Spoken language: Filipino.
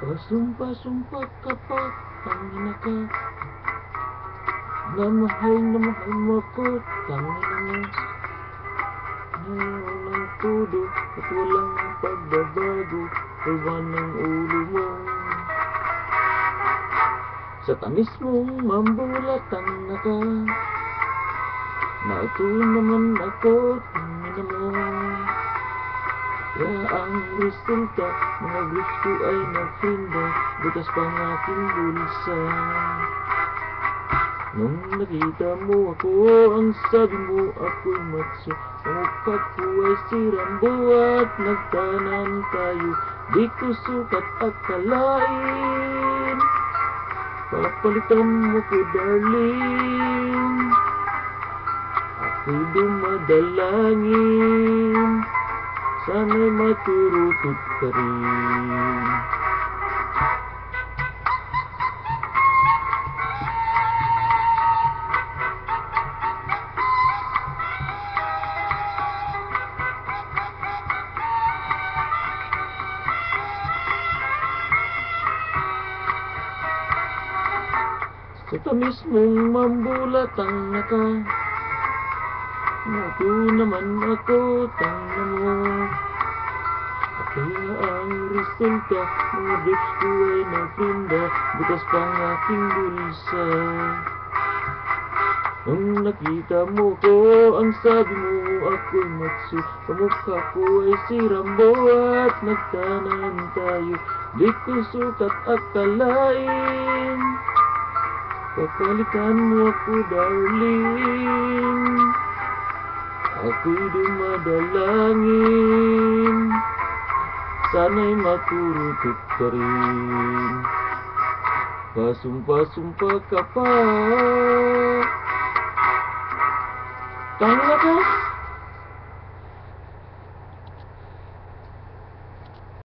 Pasumpa-sumpa ka pa, tangina ka. Na mahal mo ko, tangina mo. Na walang todo at walang pagbabago, iwan ng ulo mo. Sa tamis mong mambulatan na ka, nauto naman ako, tangina mo. Kaya ang resulta, mga grips ko ay nagfinda, butas pang aking bulsa. Nung nakita mo ako, ang sabi mo ako'y matso. Ang mukha ko ay sirambo at nagtanan tayo. Di ko sukat akalain, papalitan mo ko darling. Ako'y dumadalangin, sana'y maturutot ka rin. Sa tamis mong mambulatang na ka, nauto naman ako, tangna mo. Kaya ang resulta, mga grips ko ay nagpinda, butas pang aking bulsa. Nung nakita mo ko, ang sabi mo ako'y matso. Kamukha ko ay si Rambo at nagtanan tayo. Di ko sukat akalain, papalitan mo ako darling. Ako'y dumadalangin, sana'y maturutot ka rin. Pasumpa-sumpa ka pa, tangina ka.